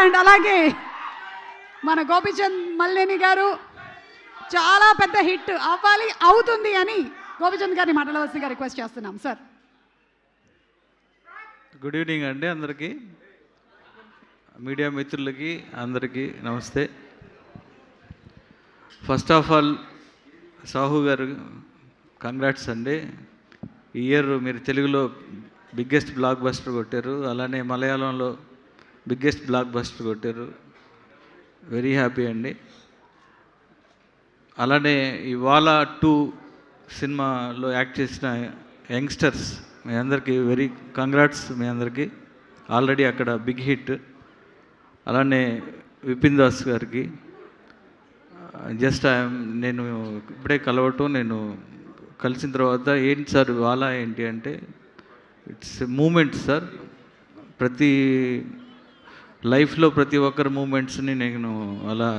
And అలాగే మన గోపీచంద్ మల్లేని గారు చాలా పెద్ద హిట్ అవ్వాలి, అవుతుంది అని గోపీచంద్ గారిని మాట్లాడవలసిందిగా రిక్వెస్ట్ చేస్తున్నాం సార్. గుడ్ ఈవినింగ్ అండి అందరికీ, మీడియా మిత్రులకి అందరికీ నమస్తే. ఫస్ట్ ఆఫ్ ఆల్ సాహు గారు కంగ్రాట్స్ అండి. ఈ ఇయర్ మీరు తెలుగులో బిగ్గెస్ట్ బ్లాక్ బస్టర్ కొట్టారు, అలానే మలయాళంలో బిగ్గెస్ట్ బ్లాక్ బస్టర్ కొట్టారు. వెరీ హ్యాపీ అండి. అలానే ఈ వాలా 2 సినిమాలో యాక్ట్ చేసిన యంగ్స్టర్స్ మీ అందరికీ వెరీ కంగ్రాట్స్. మీ అందరికీ ఆల్రెడీ అక్కడ బిగ్ హిట్. అలానే విపిన్ దాస్ గారికి జస్ట్ నేను ఇప్పుడే కలవటం, నేను కలిసిన తర్వాత ఏంటి సార్ వాలా ఏంటి అంటే ఇట్స్ మూమెంట్ సార్. ప్రతి లైఫ్లో ప్రతి ఒక్కరి మూమెంట్స్ని నేను అలా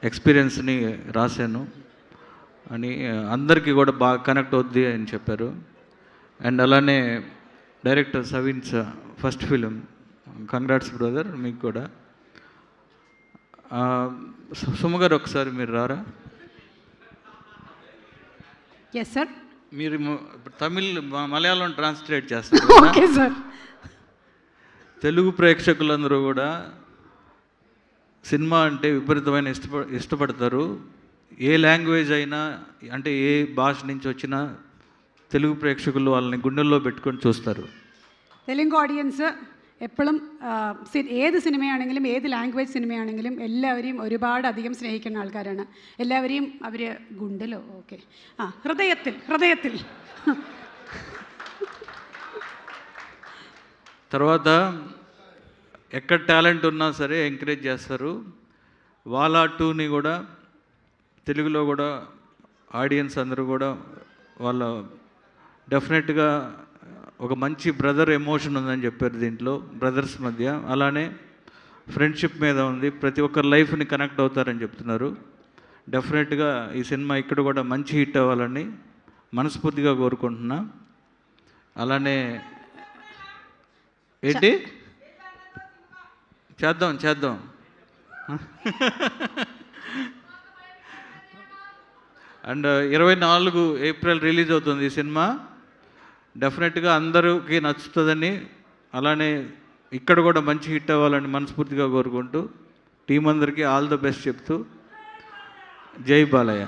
ఎక్స్పీరియన్స్ని రాశాను అని అందరికీ కూడా బాగా కనెక్ట్ అవుద్ది అని చెప్పారు. అండ్ అలానే డైరెక్టర్ సవీన్స్ ఫస్ట్ ఫిలిం, కంగ్రాట్స్ బ్రదర్ మీకు కూడా. సుమగారు ఒకసారి మీరు రారా? Yes sir. మీరు తమిళ్ మలయాళం ట్రాన్స్లేట్ చేస్తారు. Okay sir. తెలుగు ప్రేక్షకులందరూ కూడా సినిమా అంటే విపరీతమైన ఇష్టపడతారు. ఏ లాంగ్వేజ్ అయినా, అంటే ఏ భాష నుంచి వచ్చినా తెలుగు ప్రేక్షకులు వాళ్ళని గుండెల్లో పెట్టుకొని చూస్తారు. തെലുങ്ക് ഓഡിയൻസ് എപ്പോഴും ഏത് സിനിമയാണെങ്കിലും ഏത് ലാംഗ്വേജ് സിനിമയാണെങ്കിലും എല്ലാവരെയും ഒരുപാടധികം സ്നേഹിക്കുന്ന ആൾക്കാരാണ്. എല്ലാവരെയും അവർ ഗുണ്ടലോ ഓക്കെ ഹൃദയത്തിൽ ഹൃദയത്തിൽ. తర్వాత ఎక్కడ టాలెంట్ ఉన్నా సరే ఎంకరేజ్ చేస్తారు. వాలా 2ని కూడా తెలుగులో కూడా ఆడియన్స్ అందరూ కూడా వాళ్ళ డెఫినెట్గా ఒక మంచి బ్రదర్ ఎమోషన్ ఉందని చెప్పారు దీంట్లో, బ్రదర్స్ మధ్య. అలానే ఫ్రెండ్షిప్ మీద ఉంది, ప్రతి ఒక్కరి లైఫ్ని కనెక్ట్ అవుతారని చెప్తున్నారు. డెఫినెట్గా ఈ సినిమా ఇక్కడ కూడా మంచి హిట్ అవ్వాలని మనస్ఫూర్తిగా కోరుకుంటున్నా. అలానే ఏంటి చేద్దాం అండ్ 24 ఏప్రిల్ రిలీజ్ అవుతుంది ఈ సినిమా. డెఫినెట్గా అందరికీ నచ్చుతుందని, అలానే ఇక్కడ కూడా మంచి హిట్ అవ్వాలని మనస్ఫూర్తిగా కోరుకుంటూ టీం అందరికీ ఆల్ ద బెస్ట్ చెప్తూ జై బాలయ్య.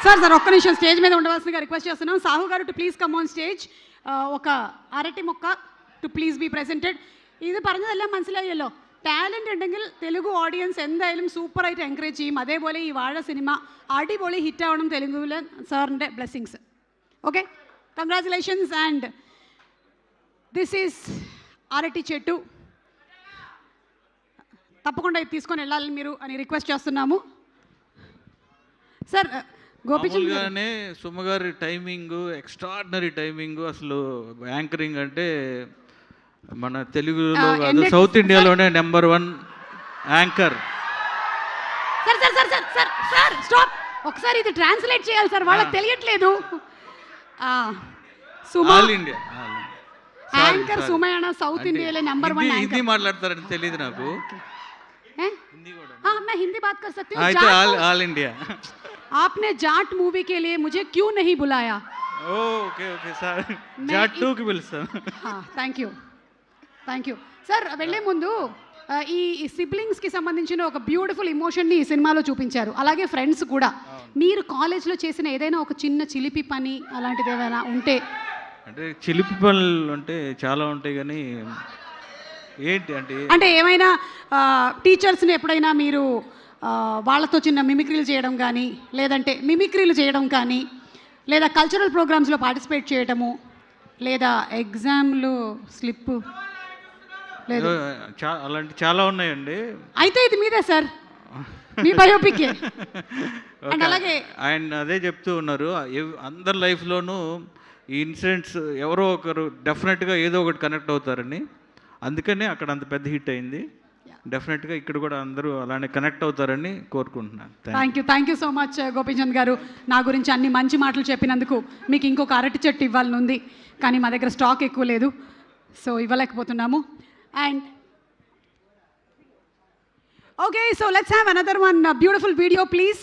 సార్ ఒక్క నిమిషం స్టేజ్ మీద ఉండవలసిందిగా రిక్వెస్ట్ చేస్తున్నాం. సాహు గారు to please come on stage. ఒక അരട്ടി మొక్క టు പ്ലീസ് ബി പ്രസൻറ്റഡ്. ഇത് പറഞ്ഞതെല്ലാം മനസ്സിലായല്ലോ. ടാലൻ്റ് ഉണ്ടെങ്കിൽ തെലുഗു ഓഡിയൻസ് എന്തായാലും സൂപ്പറായിട്ട് എൻകറേജ് ചെയ്യും. അതേപോലെ ഈ വാഴ സിനിമ അടിപൊളി ഹിറ്റാവണം തെലുങ്കുവിൽ. സാറിൻ്റെ blessings. Okay, congratulations. And this is అరటి చెట్టు, తప్పకుండా ఇది తీసుకొని వెళ్ళాలి మీరు అని రిక్వెస్ట్ చేస్తున్నాము. సార్ గోపీచంద్ గానే సుమగారి టైమింగ్ ఎక్స్ట్రాడినరీ టైమింగ్. అసలు యాంకరింగ్ అంటే మన తెలుగులో కాదు, సౌత్ ఇండియాలోనే number 1 anchor. Sir sir sir sir sir sir stop, ఒకసారి ఇది ట్రాన్స్లేట్ చేయాలి సార్, వాళ్ళకి తెలియట్లేదు. ఆల్ ఇండియా యాంకర్ సుమయానా సౌత్ ఇండియాలో నెంబర్ 1 యాంకర్. హిందీ మాట్లాడతారని తెలియదు నాకు. హిందీ కూడా मैं हिंदी बात कर सकती हूँ. All India. आपने जाट मूवी के लिए मुझे क्यों नहीं बुलाया? ओके सर, जाट 2 की పిలుస్తాను. Thank you sir. వెళ్ళే ముందు ఈ సిబ్లింగ్స్కి సంబంధించిన ఒక బ్యూటిఫుల్ ఇమోషన్ని ఈ సినిమాలో చూపించారు. అలాగే ఫ్రెండ్స్ కూడా. మీరు కాలేజ్లో చేసిన ఏదైనా ఒక చిన్న చిలిపి పని అలాంటిది ఏమైనా ఉంటే? అంటే చిలిపి పనులు అంటే చాలా ఉంటాయి, కానీ ఏంటి అంటే ఏమైనా టీచర్స్ని ఎప్పుడైనా మీరు వాళ్ళతో చిన్న మిమిక్రీలు చేయడం కానీ, లేదంటే మిమిక్రీలు చేయడం కానీ, లేదా కల్చరల్ ప్రోగ్రామ్స్లో పార్టిసిపేట్ చేయడము, లేదా ఎగ్జామ్లో స్లిప్, లేదు అలాంటి చాలా ఉన్నాయండి. అయితే ఇది మీదే సార్, మీ బయోపిక్. అండ్ అలాగే ఆయన అదే చెప్తూ ఉన్నారు, అందరి లైఫ్లోనూ ఈ ఇన్సిడెంట్స్ ఎవరో ఒకరు డెఫినెట్గా ఏదో ఒకటి కనెక్ట్ అవుతారని, అందుకనే అక్కడ అంత పెద్ద హిట్ అయింది. డెఫినెట్గా ఇక్కడ కూడా అందరూ అలానే కనెక్ట్ అవుతారని కోరుకుంటున్నాను. Thank you so much Gopichand గారు. నా గురించి అన్ని మంచి మాటలు చెప్పినందుకు. మీకు ఇంకొక అరటి చెట్టు ఇవ్వాలని ఉంది, కానీ మా దగ్గర స్టాక్ ఎక్కువ లేదు, సో ఇవ్వలేకపోతున్నాము. And Okay, so let's have another one beautiful video, please.